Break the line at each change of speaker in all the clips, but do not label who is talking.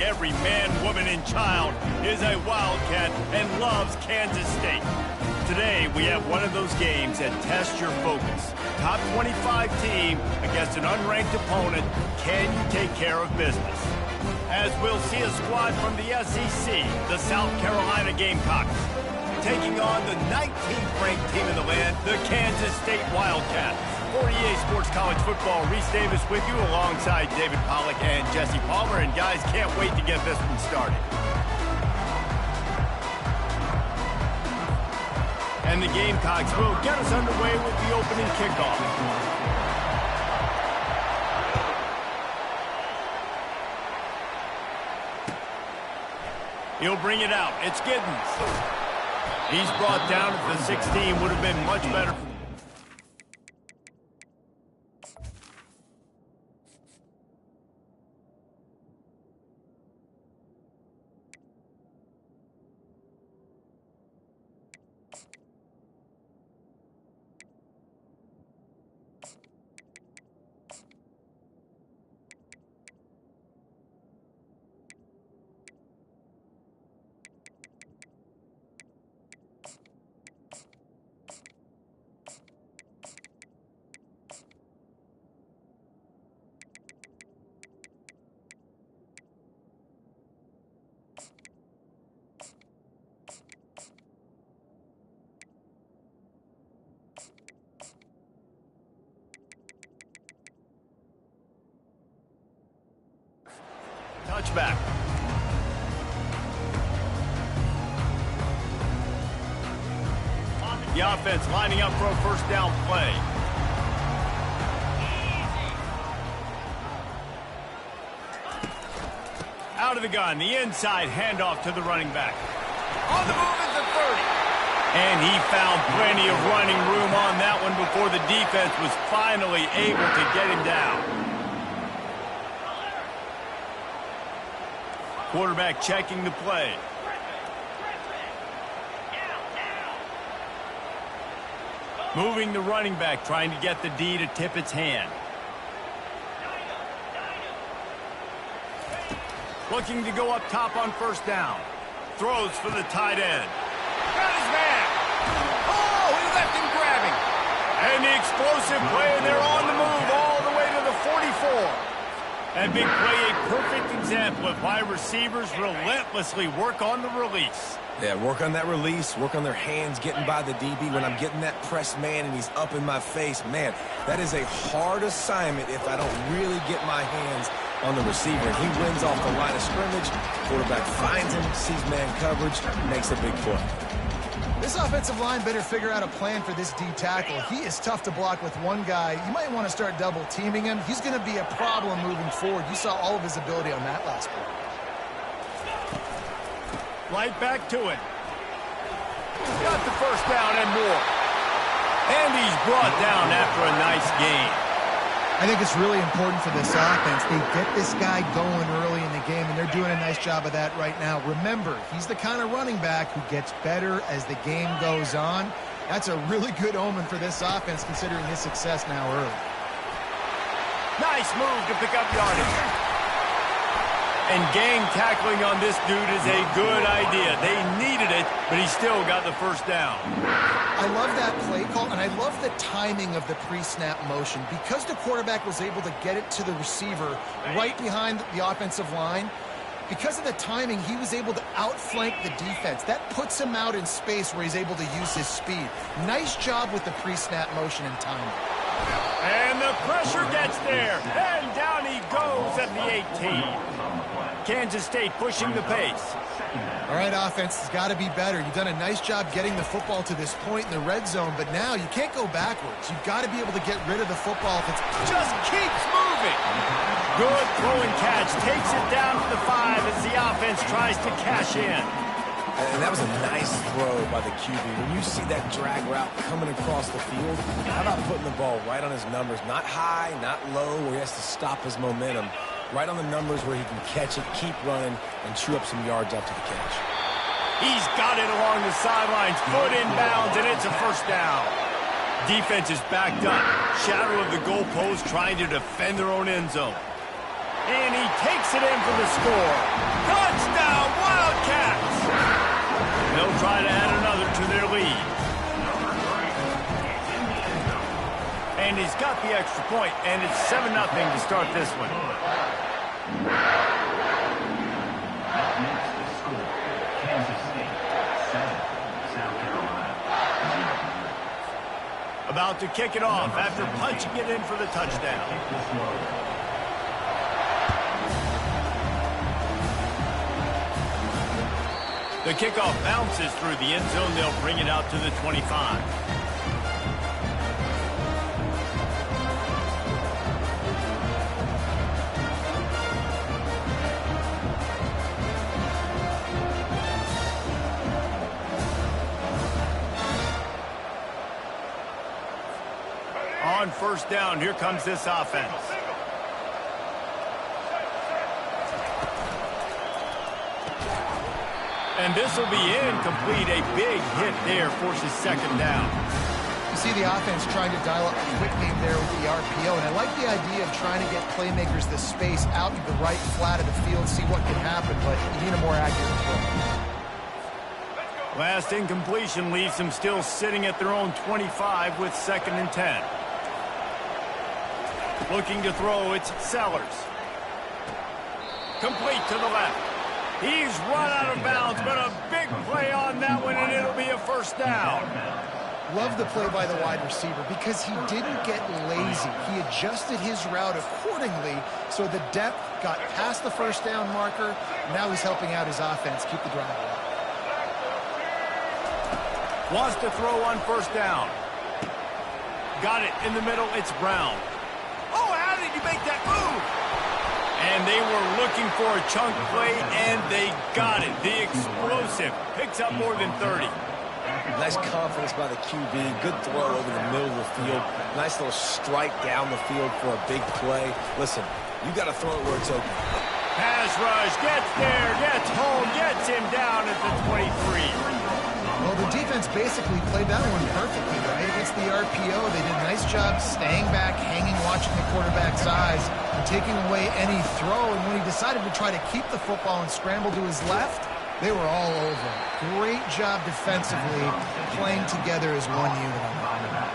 Every man, woman, and child is a Wildcat and loves Kansas State. Today, we have one of those games that tests your focus. Top 25 team against an unranked opponent. Can you take care of business? As we'll see a squad from the SEC, the South Carolina Gamecocks, taking on the 19th ranked team in the land, the Kansas State Wildcats. For EA Sports College Football, Reese Davis with you alongside David Pollack and Jesse Palmer. And guys, can't wait to get this one started. And the Gamecocks will get us underway with the opening kickoff. He'll bring it out. It's Giddens. He's brought down at the 16. Would have been much better. Touchback. The offense lining up for a first down play. Out of the gun, the inside handoff to the running back. On the move at the 30. And he found plenty of running room on that one before the defense was finally able to get him down. Quarterback checking the play. Moving the running back, trying to get the D to tip its hand. Looking to go up top on first down. Throws for the tight end. Got his man. Oh, he left him grabbing. And the explosive play, and they're on the move all the way to the 44. And big play, a perfect example of why receivers relentlessly work on the release.
Yeah, work on that release, work on their hands getting by the DB. When I'm getting that press man and he's up in my face, man, that is a hard assignment if I don't really get my hands on the receiver. He wins off the line of scrimmage, quarterback finds him, sees man coverage, makes a big play.
This offensive line better figure out a plan for this D tackle. He is tough to block with one guy. You might want to start double teaming him. He's going to be a problem moving forward. You saw all of his ability on that last play.
Right back to it. Got the first down and more. And he's brought down after a nice gain.
I think it's really important for this offense. They get this guy going early in the game, and they're doing a nice job of that right now. Remember, he's the kind of running back who gets better as the game goes on. That's a really good omen for this offense, considering his success now early.
Nice move to pick up yardage. And gang tackling on this dude is a good idea. They needed it, but he still got the first down.
I love that play call, and I love the timing of the pre-snap motion. Because the quarterback was able to get it to the receiver right behind the offensive line, because of the timing, he was able to outflank the defense. That puts him out in space where he's able to use his speed. Nice job with the pre-snap motion and timing.
And the pressure gets there, and down he goes at the 18. Kansas State pushing the pace.
All right, offense has got to be better. You've done a nice job getting the football to this point in the red zone, but now you can't go backwards. You've got to be able to get rid of the football if it's
just keeps moving. Good throw and catch. Takes it down to the 5 as the offense tries to cash in.
And that was a nice throw by the QB. When you see that drag route coming across the field, how about putting the ball right on his numbers? Not high, not low, where he has to stop his momentum. Right on the numbers where he can catch it, keep running, and chew up some yards after the catch.
He's got it along the sidelines, foot inbounds, and it's a first down. Defense is backed up. Shadow of the goalpost trying to defend their own end zone. And he takes Makes it in for the score. Touchdown, Wildcats! They'll try to add another to their lead. And he's got the extra point, and it's 7-0 to start this one. About to kick it off after punching it in for the touchdown. The kickoff bounces through the end zone. They'll bring it out to the 25. On first down, here comes this offense. And this will be incomplete. A big hit there forces second down.
You see the offense trying to dial up a quick game there with the RPO, and I like the idea of trying to get playmakers this space out to the right flat of the field, see what can happen, but you need a more accurate throw.
Last incompletion leaves them still sitting at their own 25 with 2nd and 10. Looking to throw, it's Sellers. Complete to the left. He's run out of bounds, but a big play on that one, and it'll be a first down.
Love the play by the wide receiver because he didn't get lazy. He adjusted his route accordingly, so the depth got past the first down marker. Now he's helping out his offense keep the drive alive.
Wants to throw on first down. Got it in the middle. It's Brown. Oh, how did you make that move? And they were looking for a chunk play, and they got it. The explosive picks up more than 30.
Nice confidence by the QB. Good throw over the middle of the field. Nice little strike down the field for a big play. Listen, you got to throw it where it's open.
Pass rush, gets there, gets home, gets him down at the 23.
Well, the defense basically played that one perfectly, right? Against the RPO, they did a nice job staying back, hanging, watching the quarterback's eyes, and taking away any throw. And when he decided to try to keep the football and scramble to his left, they were all over. Great job defensively, playing together as one unit on the back.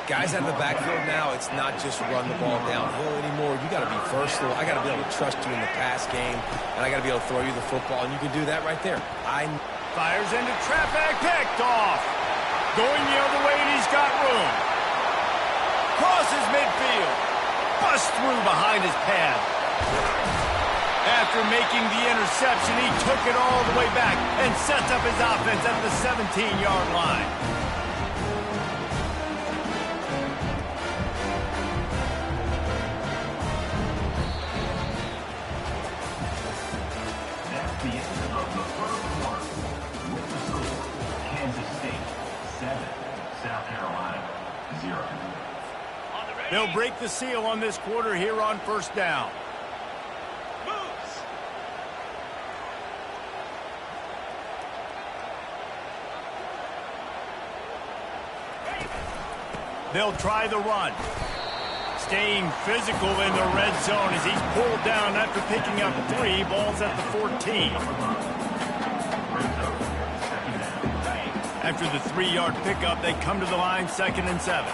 Guys out of the backfield now, it's not just run the ball downhill anymore. You got to be versatile. I got to be able to trust you in the pass game, and I got to be able to throw you the football, and you can do that right there.
Fires into traffic, picked off. Going the other way, and he's got room. Crosses midfield. Busts through behind his pad. After making the interception, he took it all the way back and sets up his offense at the 17-yard line. They'll break the seal on this quarter here on first down. They'll try the run. Staying physical in the red zone as he's pulled down after picking up 3 balls at the 14. After the 3-yard pickup, they come to the line 2nd and 7.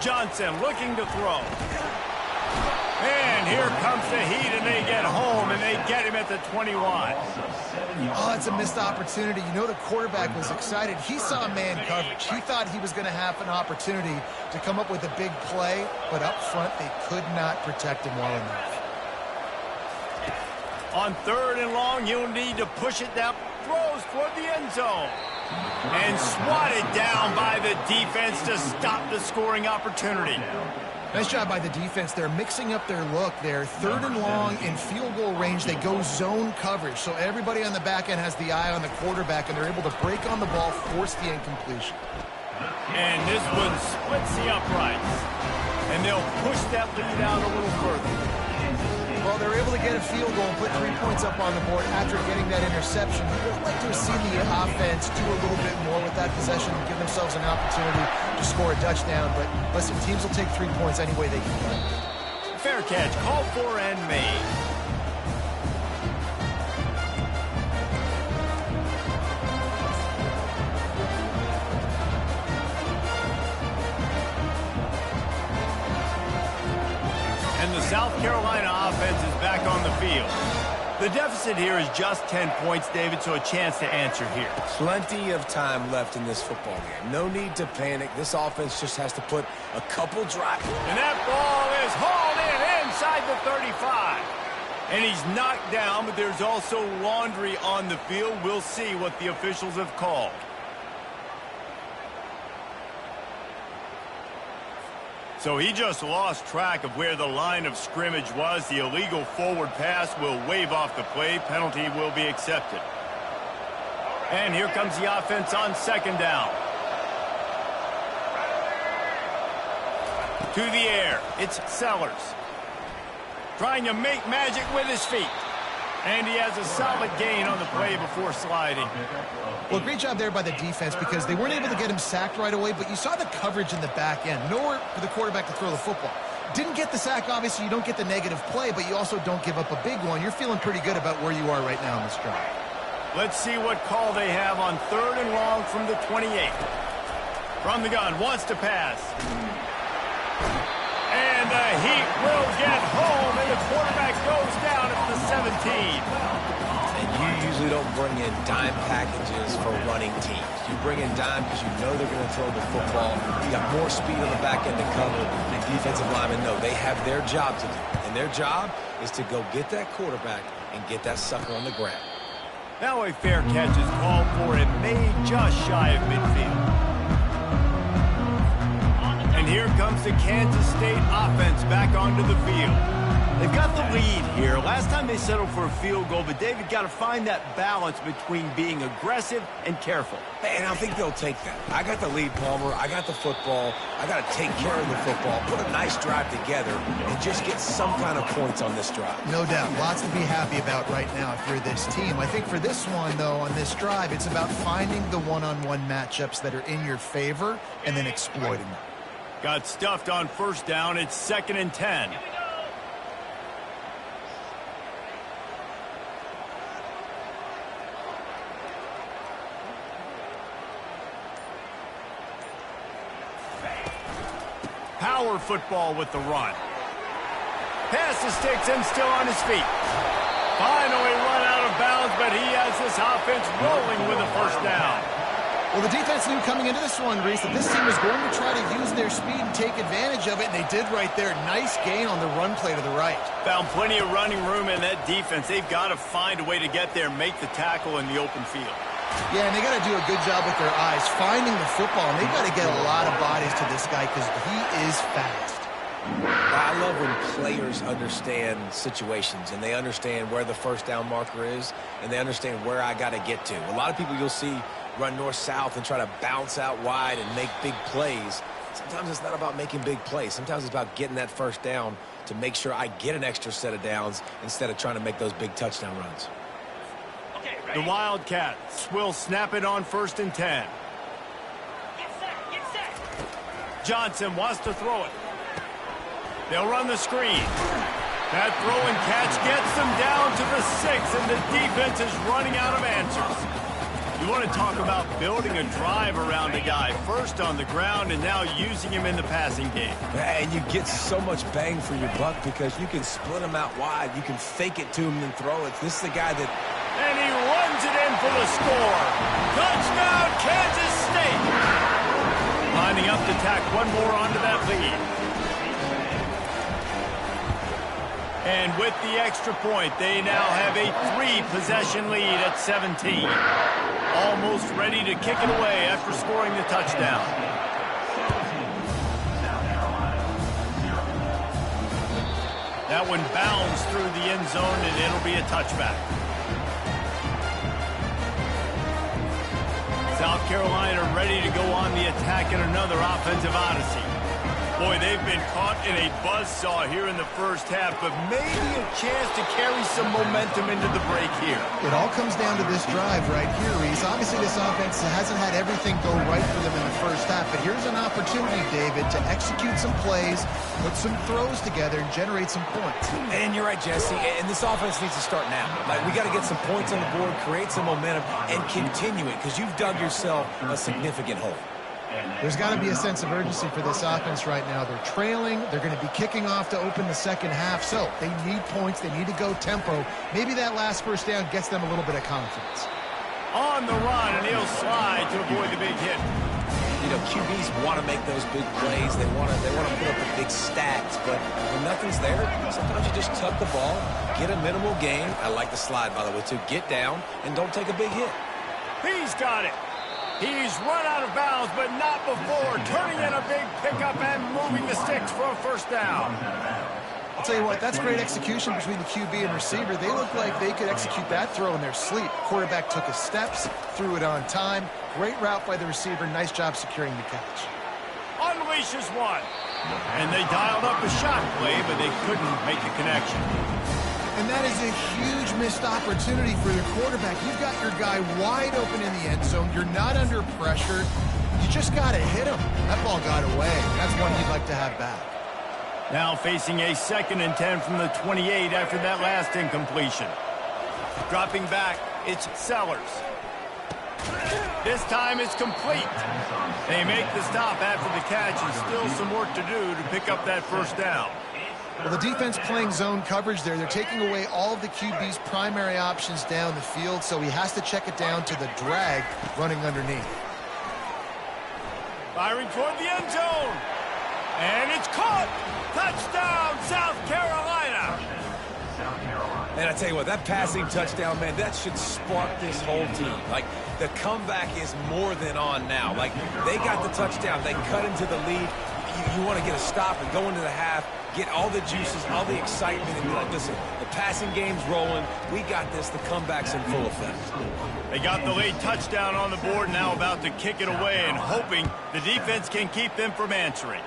Johnson looking to throw. And here comes the heat, and they get home, and they get him at the 21.
Oh, it's a missed opportunity. You know the quarterback was excited. He saw man coverage. He thought he was going to have an opportunity to come up with a big play, but up front they could not protect him well enough.
On 3rd and long, he'll need to push it down. Throws toward the end zone. And swatted down by the defense to stop the scoring opportunity.
Nice job by the defense. They're mixing up their look there. 3rd and long in field goal range. They go zone coverage. So everybody on the back end has the eye on the quarterback, and they're able to break on the ball, force the incompletion.
And this one splits the uprights. And they'll push that lead out a little further.
Well, they're able to get a field goal and put 3 points up on the board after getting that interception. You would like to see the offense do a little bit more with that possession and give themselves an opportunity to score a touchdown. But listen, teams will take 3 points any way they can.
Fair catch, called for and made. And the South Carolina offense is back on the field. The deficit here is just 10 points, David, so a chance to answer here.
Plenty of time left in this football game. No need to panic. This offense just has to put a couple drives.
And that ball is hauled in inside the 35. And he's knocked down, but there's also laundry on the field. We'll see what the officials have called. So he just lost track of where the line of scrimmage was. The illegal forward pass will wave off the play. Penalty will be accepted. And here comes the offense on second down. To the air, it's Sellers. Trying to make magic with his feet. And he has a solid gain on the play before sliding.
Well, great job there by the defense because they weren't able to get him sacked right away, but you saw the coverage in the back end. Nowhere for the quarterback to throw the football. Didn't get the sack, obviously. You don't get the negative play, but you also don't give up a big one. You're feeling pretty good about where you are right now in this drive.
Let's see what call they have on 3rd and long from the 28. From the gun, wants to pass. And the heat will get home, and the quarterback goes down at the 17.
And you usually don't bring in dime packages for running teams. You bring in dime because you know they're going to throw the football. You got more speed on the back end to cover. And defensive linemen know they have their job to do. And their job is to go get that quarterback and get that sucker on the ground.
Now a fair catch is called for and made just shy of midfield. And here comes the Kansas State offense back onto the field. They've got the lead here. Last time they settled for a field goal, but David got to find that balance between being aggressive and careful.
And I think they'll take that. I got the lead, Palmer. I got the football. I got to take care of the football, put a nice drive together, and just get some kind of points on this drive.
No doubt. Lots to be happy about right now if you're this team. I think for this one, though, on this drive, it's about finding the one-on-one matchups that are in your favor and then exploiting them.
Got stuffed on first down. It's 2nd and 10. Power football with the run. Pass the sticks and still on his feet. Finally run out of bounds, but he has this offense rolling with a first down.
Well, the defense knew coming into this one, Reese, that this team was going to try to use their speed and take advantage of it, and they did right there. Nice gain on the run play to the right.
Found plenty of running room in that defense. They've got to find a way to get there and make the tackle in the open field.
Yeah, and they got to do a good job with their eyes, finding the football, and they've got to get a lot of bodies to this guy because he is fast.
I love when players understand situations and they understand where the first down marker is and they understand where I got to get to. A lot of people you'll see run north-south and try to bounce out wide and make big plays. Sometimes it's not about making big plays. Sometimes it's about getting that first down to make sure I get an extra set of downs instead of trying to make those big touchdown runs.
The Wildcats will snap it on 1st and 10. Johnson wants to throw it. They'll run the screen. That throw and catch gets them down to the 6, and the defense is running out of answers. You want to talk about building a drive around a guy, first on the ground and now using him in the passing game.
And you get so much bang for your buck because you can split him out wide. You can fake it to him and throw it. This is the guy that...
And he runs it in for the score. Touchdown, Kansas State. Lining up to tack one more onto that lead. And with the extra point, they now have a 3-possession lead at 17. Almost ready to kick it away after scoring the touchdown. That one bounds through the end zone, and it'll be a touchback. South Carolina ready to go on the attack in another offensive odyssey. Boy, they've been caught in a buzzsaw here in the first half, but maybe a chance to carry some momentum into the break here.
It all comes down to this drive right here, Reese. Obviously, this offense hasn't had everything go right for them in the first half, but here's an opportunity, David, to execute some plays, put some throws together, and generate some points.
And you're right, Jesse, and this offense needs to start now. Like, we got to get some points on the board, create some momentum, and continue it, because you've dug yourself a significant hole.
There's got to be a sense of urgency for this offense right now. They're trailing. They're going to be kicking off to open the second half, so they need points. They need to go tempo. Maybe that last first down gets them a little bit of confidence.
On the run, and he'll slide to avoid the big hit.
You know, QBs want to make those big plays. They want to put up the big stats, but when nothing's there, sometimes you just tuck the ball, get a minimal gain. I like the slide, by the way, too. Get down and don't take a big hit.
He's got it. He's run out of bounds, but not before turning in a big pickup and moving the sticks for a first down.
I'll tell you what, that's great execution between the QB and receiver. They look like they could execute that throw in their sleep. Quarterback took his steps, threw it on time. Great route by the receiver. Nice job securing the catch.
Unleashes one. And they dialed up a shot play, but they couldn't make the connection.
And that is a huge missed opportunity for the quarterback. You've got your guy wide open in the end zone. You're not under pressure. You just got to hit him. That ball got away. That's one you'd like to have back.
Now facing a 2nd and 10 from the 28 after that last incompletion. Dropping back, it's Sellers. This time it's complete. They make the stop after the catch, and still some work to do to pick up that first down.
Well, the defense playing zone coverage there. They're taking away all of the QB's primary options down the field, so he has to check it down to the drag running underneath.
Firing toward the end zone. And it's caught. Touchdown, South Carolina.
And I tell you what, that passing touchdown, man, that should spark this whole team. Like, the comeback is more than on now. Like, they got the touchdown. They cut into the lead. You want to get a stop and go into the half, get all the juices, all the excitement, and be like, listen, the passing game's rolling. We got this. The comeback's in full effect.
They got the late touchdown on the board, now about to kick it away and hoping the defense can keep them from answering.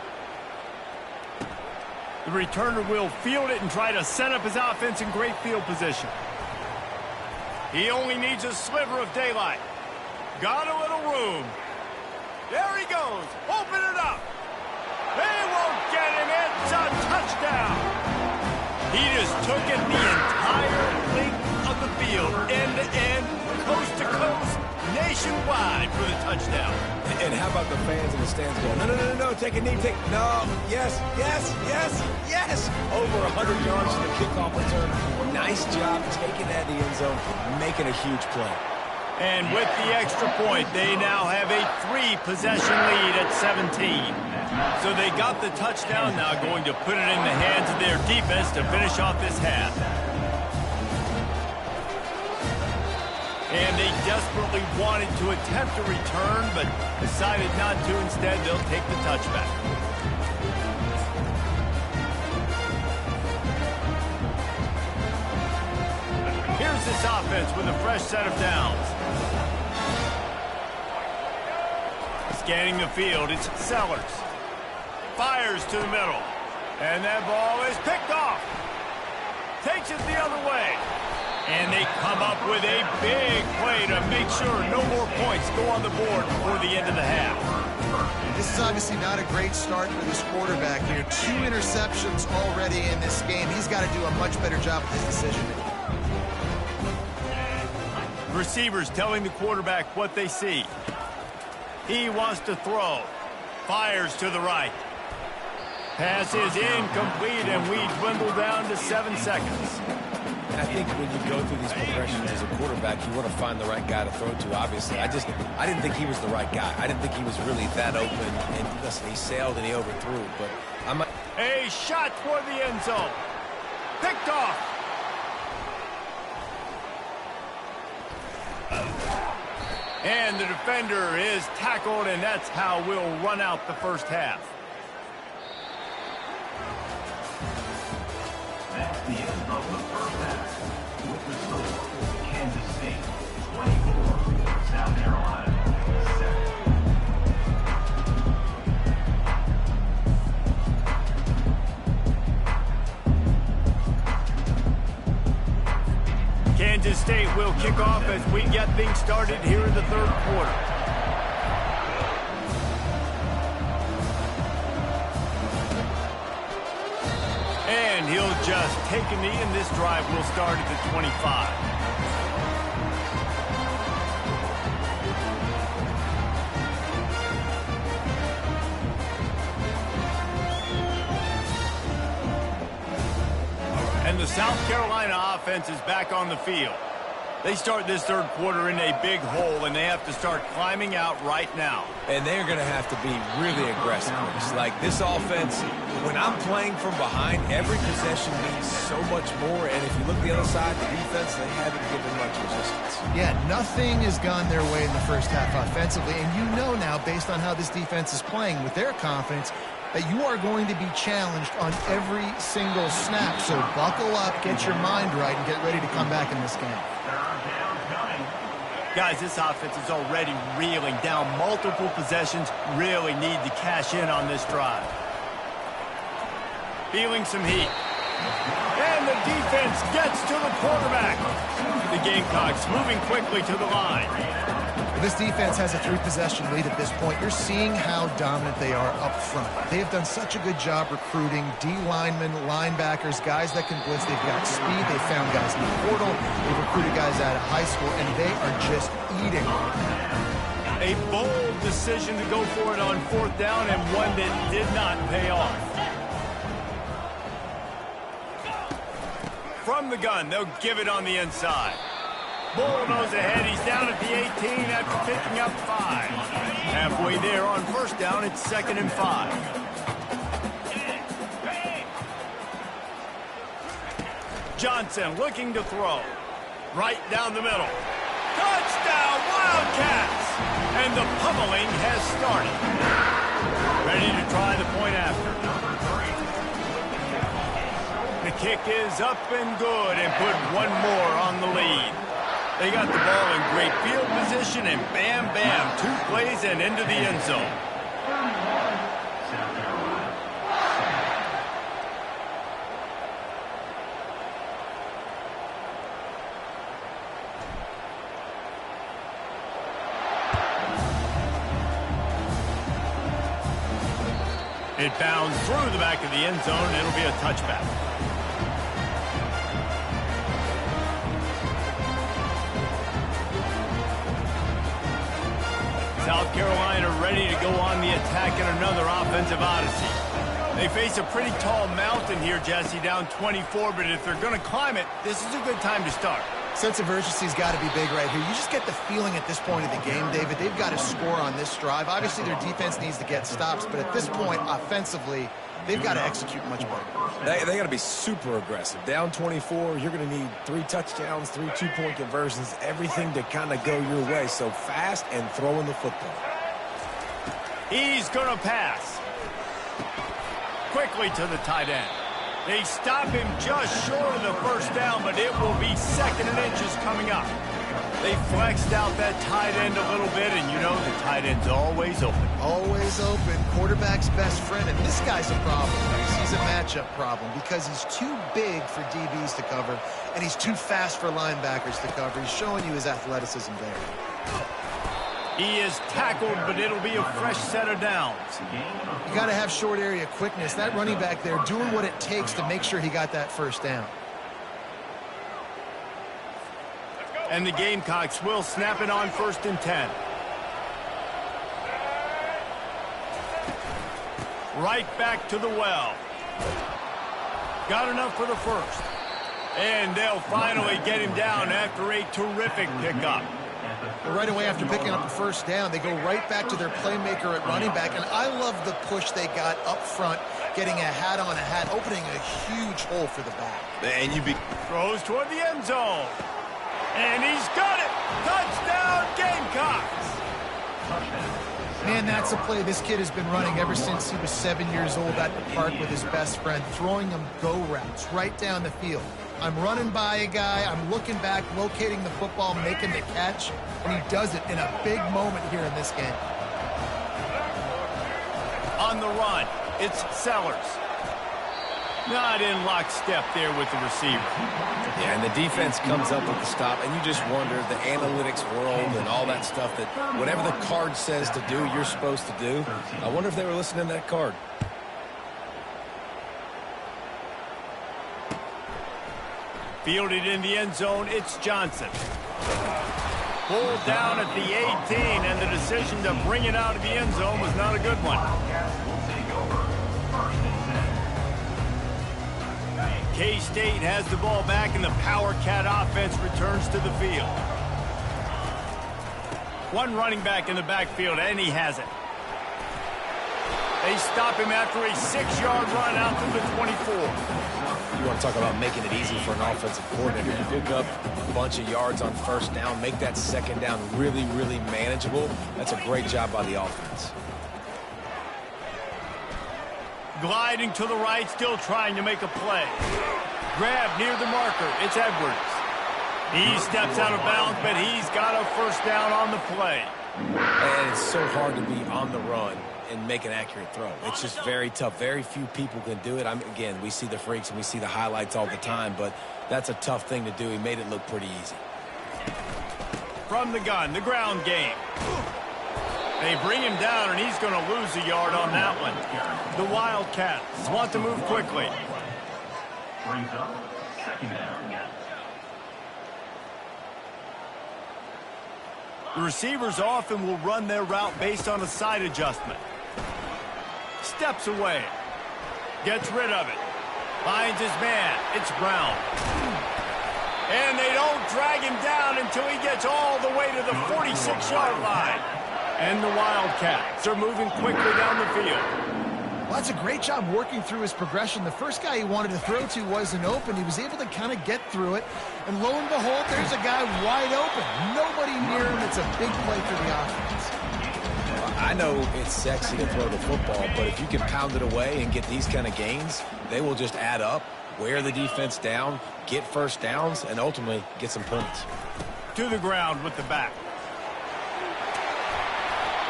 The returner will field it and try to set up his offense in great field position. He only needs a sliver of daylight. Got a little room. There he goes. Open it up. They won't get him. It's a touchdown. He just took it the entire length of the field, end to end, coast to coast, nationwide for the touchdown.
And how about the fans in the stands going, no, take a knee, no, yes. Over 100 yards to the kickoff return. Nice job taking that in the end zone, making a huge play.
And with the extra point, they now have a 3-possession lead at 17. So they got the touchdown, now going to put it in the hands of their defense to finish off this half. And they desperately wanted to attempt a return, but decided not to. Instead, they'll take the touchback. Here's this offense with a fresh set of downs. Scanning the field, it's Sellers. Fires to the middle. And that ball is picked off. Takes it the other way. And they come up with a big play to make sure no more points go on the board before the end of the half.
This is obviously not a great start for this quarterback here. 2 interceptions already in this game. He's got to do a much better job with his decision-making.
Receivers telling the quarterback what they see. He wants to throw. Fires to the right. Pass is incomplete, and we dwindle down to 7 seconds.
I think when you go through these progressions as a quarterback, you want to find the right guy to throw to, obviously. I didn't think he was the right guy. I didn't think he was really that open. And listen, he sailed and he overthrew. But
a shot toward the end zone. Picked off. And the defender is tackled, and that's how we'll run out the first half.
That's the end of the first half. With the score, Kansas State 24, South Carolina 7.
Kansas State will kick off as we get things started here in the third quarter. And he'll just take a knee, and this drive will start at the 25. And the South Carolina offense is back on the field. They start this third quarter in a big hole, and they have to start climbing out right now.
And they're going to have to be really aggressive. It's like this offense, when I'm playing from behind, every possession means so much more. And if you look at the other side, the defense, they haven't given much resistance.
Yeah, nothing has gone their way in the first half offensively. And you know now, based on how this defense is playing with their confidence, that you are going to be challenged on every single snap. So buckle up, get your mind right, and get ready to come back in this game.
Guys, this offense is already reeling down multiple possessions. Really need to cash in on this drive. Feeling some heat. And the defense gets to the quarterback. The Gamecocks moving quickly to the line.
This defense has a 3-possession lead at this point. You're seeing how dominant they are up front. They have done such a good job recruiting D-linemen, linebackers, guys that can blitz. They've got speed. They found guys in the portal. They've recruited guys out of high school, and they are just eating.
A bold decision to go for it on fourth down, and one that did not pay off. From the gun, they'll give it on the inside. Bull knows ahead. He's down at the 18 after picking up 5. Halfway there on first down, it's 2nd and 5. Johnson looking to throw. Right down the middle. Touchdown, Wildcats! And the pummeling has started. Ready to try the point after. The kick is up and good, and put one more on the lead. They got the ball in great field position, and bam, bam, 2 plays and into the end zone. It bounds through the back of the end zone, and it'll be a touchback. South Carolina ready to go on the attack in another offensive odyssey. They face a pretty tall mountain here, Jesse, down 24, but if they're going to climb it, this is a good time to start.
Sense of urgency's got to be big right here. You just get the feeling at this point of the game, David, they've got to score on this drive. Obviously, their defense needs to get stops, but at this point, offensively, they've got to execute much better.
They got to be super aggressive. Down 24, you're going to need 3 touchdowns, 3 two-point conversions, everything to kind of go your way. So fast and throwing the football.
He's going to pass. Quickly to the tight end. They stop him just short of the first down, but it will be 2nd and inches coming up. They flexed out that tight end a little bit, and you know the tight end's always open.
Always open. Quarterback's best friend, and this guy's a problem. He's a matchup problem because he's too big for DBs to cover, and he's too fast for linebackers to cover. He's showing you his athleticism there.
He is tackled, but it'll be a fresh set of downs.
You got to have short area quickness. That running back there doing what it takes to make sure he got that first down.
And the Gamecocks will snap it on 1st and 10. Right back to the well. Got enough for the first. And they'll finally get him down after a terrific pickup.
Right away after picking up the first down, they go right back to their playmaker at running back. And I love the push they got up front, getting a hat on a hat, opening a huge hole for the back.
And
throws toward the end zone. And he's got it! Touchdown, Gamecocks!
Man, that's a play this kid has been running ever since he was 7 years old at the park with his best friend, throwing him go routes right down the field. I'm running by a guy, I'm looking back, locating the football, making the catch, and he does it in a big moment here in this game.
On the run, it's Sellers. Not in lockstep there with the receiver.
Yeah, and the defense comes up with the stop, and you just wonder, the analytics world and all that stuff, that whatever the card says to do, you're supposed to do. I wonder if they were listening to that card.
Fielded in the end zone, it's Johnson. Pulled down at the 18, and the decision to bring it out of the end zone was not a good one. K-State has the ball back, and the Power Cat offense returns to the field. One running back in the backfield, and he has it. They stop him after a 6-yard run out to the 24.
You want to talk about making it easy for an offensive coordinator. You pick up a bunch of yards on first down, make that second down really, really manageable. That's a great job by the offense.
Gliding to the right, still trying to make a play. Grab near the marker. It's Edwards. He steps out of bounds, but he's got a first down on the play.
And it's so hard to be on the run and make an accurate throw. It's just very tough. Very few people can do it. Again, we see the freaks and we see the highlights all the time, but that's a tough thing to do. He made it look pretty easy.
From the gun, the ground game. They bring him down, and he's going to lose a yard on that one. The Wildcats want to move quickly.
Brings up second down.
The receivers often will run their route based on a side adjustment. Steps away. Gets rid of it. Finds his man. It's Brown. And they don't drag him down until he gets all the way to the 46-yard line. And the Wildcats are moving quickly down the field.
Well, that's a great job working through his progression. The first guy he wanted to throw to wasn't open. He was able to kind of get through it. And lo and behold, there's a guy wide open. Nobody near him. It's a big play for the offense.
I know it's sexy to throw the football, but if you can pound it away and get these kind of gains, they will just add up, wear the defense down, get first downs, and ultimately get some points.
To the ground with the back.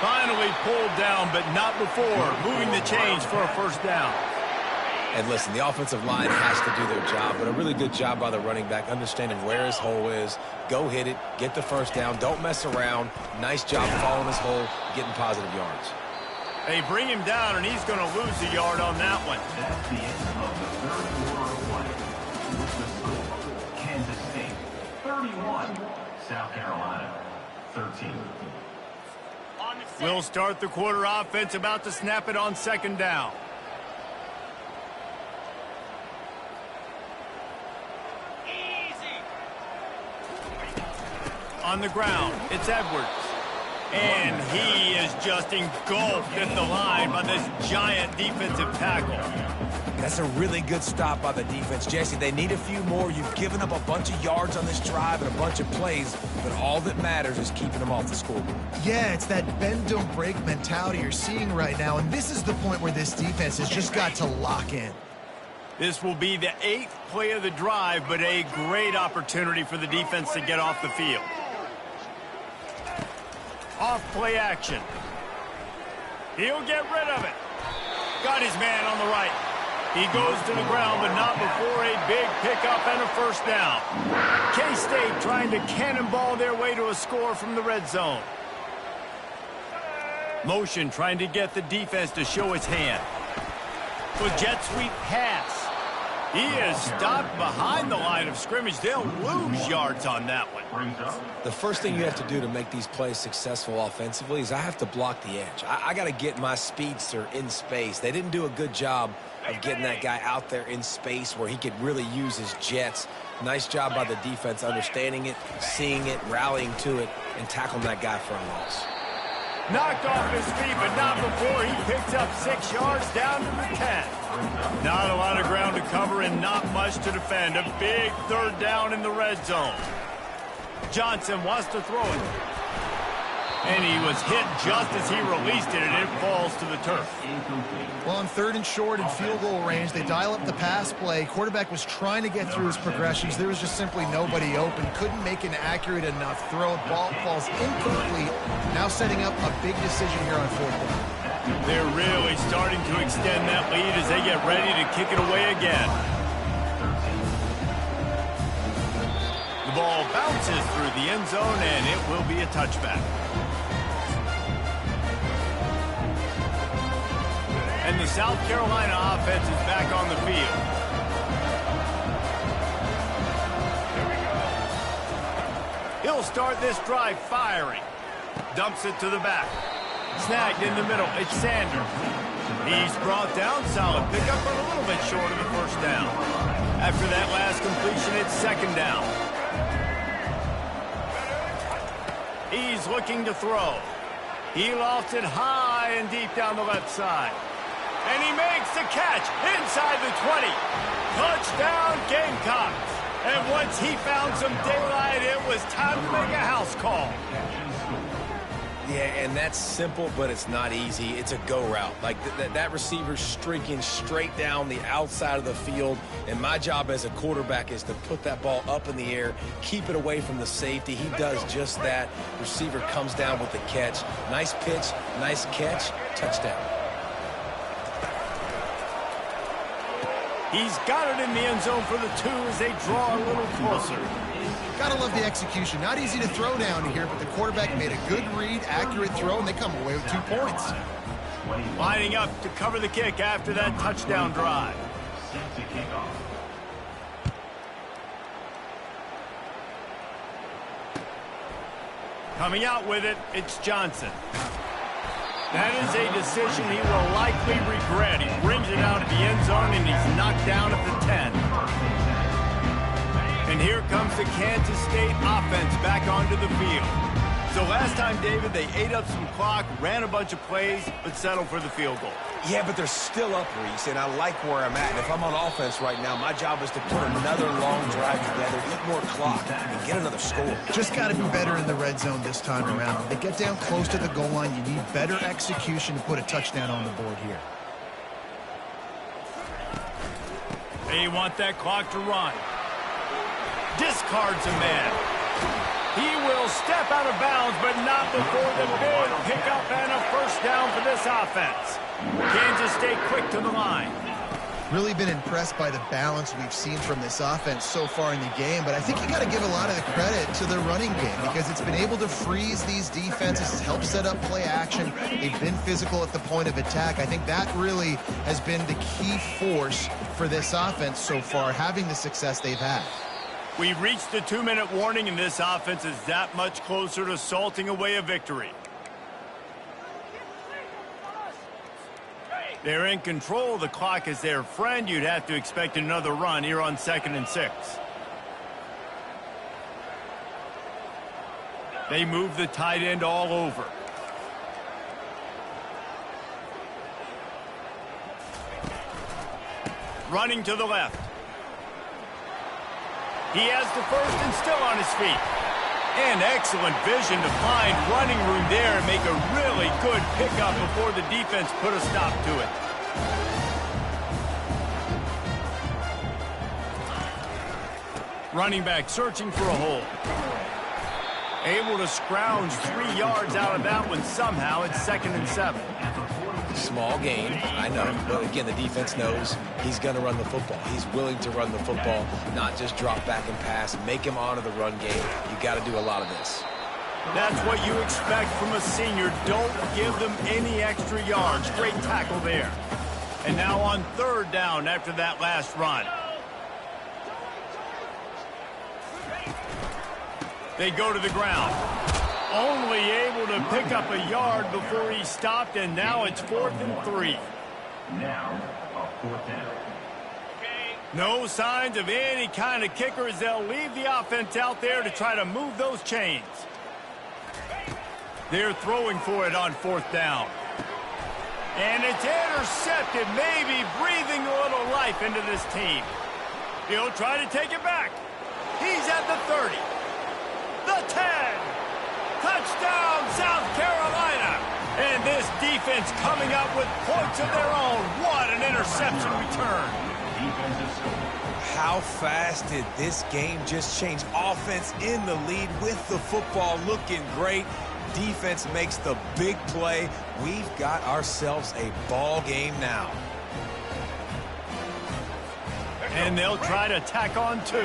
Finally pulled down, but not before moving the chains for a first down.
And listen, the offensive line has to do their job, but a really good job by the running back, understanding where his hole is. Go hit it, get the first down, don't mess around. Nice job following his hole, getting positive yards.
They bring him down, and he's going to lose a yard on that one.
That's the end of the third quarter of play. With the score, Kansas State 31, South Carolina 13.
We'll start the quarter. Offense about to snap it on second down. On the ground, it's Edwards. And he is just engulfed at the line by this giant defensive tackle.
That's a really good stop by the defense. Jesse, they need a few more. You've given up a bunch of yards on this drive and a bunch of plays, but all that matters is keeping them off the scoreboard.
Yeah, it's that bend, don't break mentality you're seeing right now, and this is the point where this defense has just got to lock in.
This will be the 8th play of the drive, but a great opportunity for the defense to get off the field. Off play action. He'll get rid of it. Got his man on the right. He goes to the ground, but not before a big pickup and a first down. K-State trying to cannonball their way to a score from the red zone. Motion trying to get the defense to show its hand. With jet sweep pass. He is stopped behind the line of scrimmage. They'll lose yards on that one.
The first thing you have to do to make these plays successful offensively is I have to block the edge. I got to get my speedster in space. They didn't do a good job of getting that guy out there in space where he could really use his jets. Nice job by the defense understanding it, seeing it, rallying to it, and tackling that guy for a loss.
Knocked off his feet, but not before he picks up 6 yards down to the 10. Not a lot of ground to cover and not much to defend. A big third down in the red zone. Johnson wants to throw it. And he was hit just as he released it, and it falls to the turf.
Well, on 3rd and short in field goal range, they dial up the pass play. Quarterback was trying to get through his progressions. There was just simply nobody open. Couldn't make an accurate enough throw. Ball falls incomplete. Now setting up a big decision here on 4th down.
They're really starting to extend that lead as they get ready to kick it away again. The ball bounces through the end zone, and it will be a touchback. And the South Carolina offense is back on the field. He'll start this drive firing. Dumps it to the back. Snagged in the middle. It's Sanders. He's brought down. Solid pickup, but a little bit short of the first down. After that last completion, it's second down. He's looking to throw. He lofts it high and deep down the left side. And he makes the catch inside the 20. Touchdown, Gamecocks. And once he found some daylight, it was time to make a house call.
Yeah, and that's simple, but it's not easy. It's a go route. Like that receiver's streaking straight down the outside of the field, and my job as a quarterback is to put that ball up in the air, keep it away from the safety. He does just that. Receiver comes down with the catch. Nice pitch, nice catch, touchdown.
He's got it in the end zone for the 2 as they draw a little closer.
Gotta love the execution. Not easy to throw down here, but the quarterback made a good read, accurate throw, and they come away with 2 points.
Lining up to cover the kick after that touchdown drive. Coming out with it, it's Johnson. That is a decision he will likely regret. He brings it out at the end zone, and he's knocked down at the 10. And here comes the Kansas State offense back onto the field. So last time, David, they ate up some clock, ran a bunch of plays, but settled for the field goal.
Yeah, but they're still up, Reese, and I like where I'm at. And if I'm on offense right now, my job is to put another long drive together, eat more clock, and get another score.
Just got to be better in the red zone this time around. When they get down close to the goal line, you need better execution to put a touchdown on the board here.
They want that clock to run. Discards a man. He will step out of bounds, but not before the big pickup and a first down for this offense. Kansas State quick to the line.
Really been impressed by the balance we've seen from this offense so far in the game, but I think you got to give a lot of the credit to the running game because it's been able to freeze these defenses, help set up play action. They've been physical at the point of attack. I think that really has been the key force for this offense so far, having the success they've had.
We've reached the 2-minute warning, and this offense is that much closer to salting away a victory. They're in control. The clock is their friend. You'd have to expect another run here on 2nd and 6. They move the tight end all over. Running to the left. He has the first and still on his feet. And excellent vision to find running room there and make a really good pickup before the defense put a stop to it. Running back searching for a hole. Able to scrounge 3 yards out of that one somehow. It's 2nd and 7.
Small gain, I know, but again, the defense knows he's going to run the football. He's willing to run the football, not just drop back and pass, make him honor the run game. You got to do a lot of this.
That's what you expect from a senior. Don't give them any extra yards. Great tackle there. And now on 3rd down after that last run. They go to the ground. Only able to pick up a yard before he stopped, and now it's 4th and 3.
Now, a 4th down.
No signs of any kind of kickers. They'll leave the offense out there to try to move those chains. They're throwing for it on 4th down. And it's intercepted, maybe breathing a little life into this team. He'll try to take it back. He's at the 30. The 10. Touchdown, South Carolina. And this defense coming up with points of their own. What an interception return.
How fast did this game just change? Offense in the lead with the football looking great. defense makes the big play. We've got ourselves a ball game now.
And they'll try to tack on 2.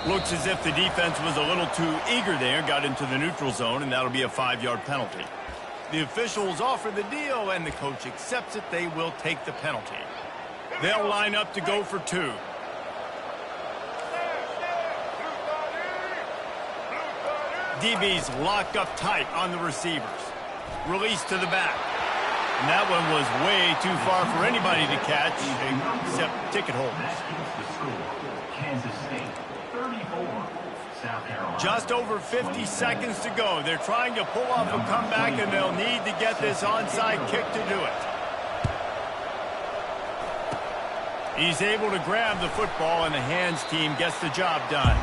Looks as if the defense was a little too eager there, got into the neutral zone, and that'll be a 5-yard penalty. The officials offer the deal, and the coach accepts it. They will take the penalty. They'll line up to go for 2. DB's locked up tight on the receivers. Release to the back. And that one was way too far for anybody to catch, except ticket holders.
Kansas State, 34, South Carolina.
Just over 50 seconds to go. They're trying to pull off a comeback, and they'll need to get this onside kick to do it. He's able to grab the football, and the hands team gets the job done.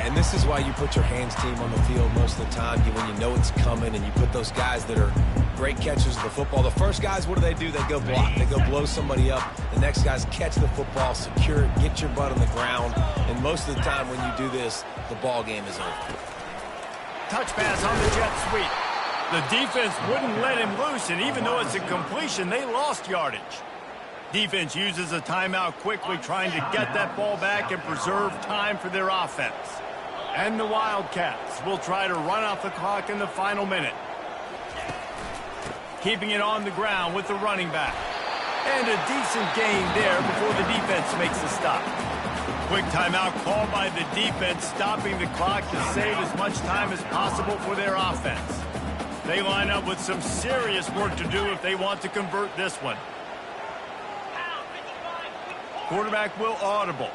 And this is why you put your hands team on the field most of the time, when you know it's coming, and you put those guys that are great catchers of the football. The first guys, what do? They go block. They go blow somebody up. The next guys catch the football, secure it, get your butt on the ground. And most of the time when you do this, the ball game is over.
Touch pass on the jet sweep. The defense wouldn't let him loose, and even though it's a completion, they lost yardage. Defense uses a timeout quickly, trying to get that ball back and preserve time for their offense. And the Wildcats will try to run off the clock in the final minute. Keeping it on the ground with the running back. And a decent gain there before the defense makes the stop. Quick timeout called by the defense, stopping the clock to save as much time as possible for their offense. They line up with some serious work to do if they want to convert this one. Quarterback will audible.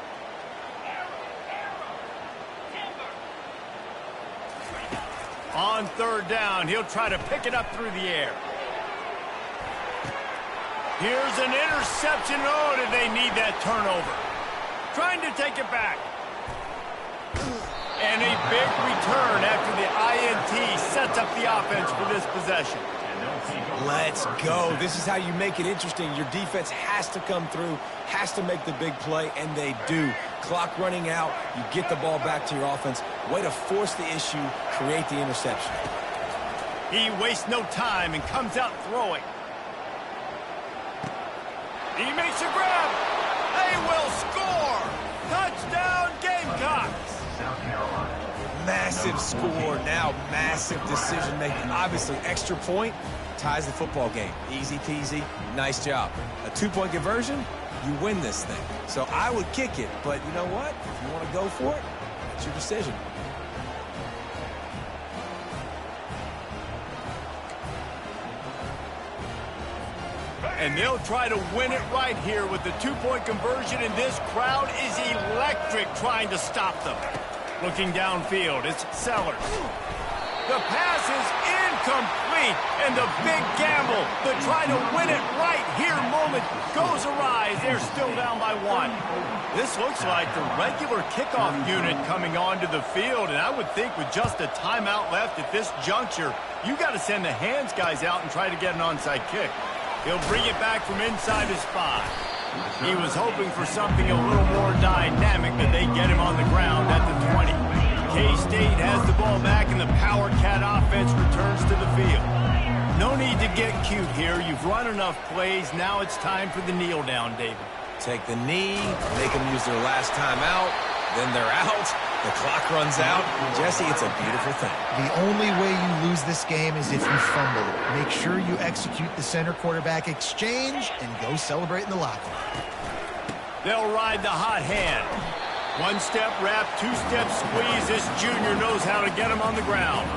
On 3rd down, he'll try to pick it up through the air. Here's an interception. Oh, did they need that turnover? Trying to take it back. And a big return after the INT sets up the offense for this possession.
Let's go. This is how you make it interesting. Your defense has to come through, has to make the big play, and they do. Clock running out, you get the ball back to your offense. Way to force the issue, create the interception.
He wastes no time and comes out throwing. He makes a grab. They will score. Touchdown, Gamecocks.
South Carolina.
Massive score, now massive decision-making. Obviously, extra point ties the football game. Easy peasy, nice job. A 2-point conversion, you win this thing. So I would kick it, but you know what? If you want to go for it, it's your decision.
And they'll try to win it right here with the 2-point conversion, and this crowd is electric trying to stop them. Looking downfield, it's Sellers. The pass is incomplete, and the big gamble, the try to win it right here moment goes awry. They're still down by 1. This looks like the regular kickoff unit coming onto the field, and I would think with just a timeout left at this juncture, you got to send the hands guys out and try to get an onside kick. He'll bring it back from inside his 5. He was hoping for something a little more dynamic, but they get him on the ground at the 20. K-State has the ball back, and the Power Cat offense returns to the field. No need to get cute here. You've run enough plays. Now it's time for the kneel down, David.
Take the knee, make them use their last time out, then they're out. The clock runs out. Jesse, it's a beautiful thing.
The only way you lose this game is if you fumble it. Make sure you execute the center quarterback exchange and go celebrate in the locker room.
They'll ride the hot hand. 1-step wrap, 2-step squeeze. This junior knows how to get him on the ground.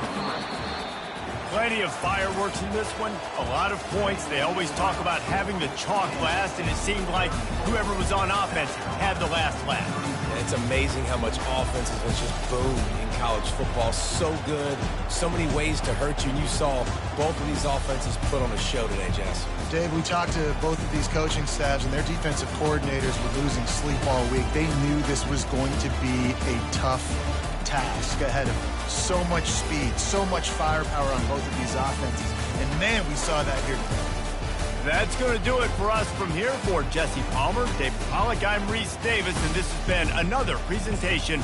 Plenty of fireworks in this one. A lot of points. They always talk about having the chalk last, and it seemed like whoever was on offense had the last laugh.
And it's amazing how much offenses was just boom in college football. So good. So many ways to hurt you. And you saw both of these offenses put on a show today, Jess.
Dave, we talked to both of these coaching staffs, and their defensive coordinators were losing sleep all week. They knew this was going to be a tough task ahead of them. So much speed, so much firepower on both of these offenses. And, man, we saw that here today.
That's going to do it for us from here. For Jesse Palmer, David Pollack, I'm Reese Davis, and this has been another presentation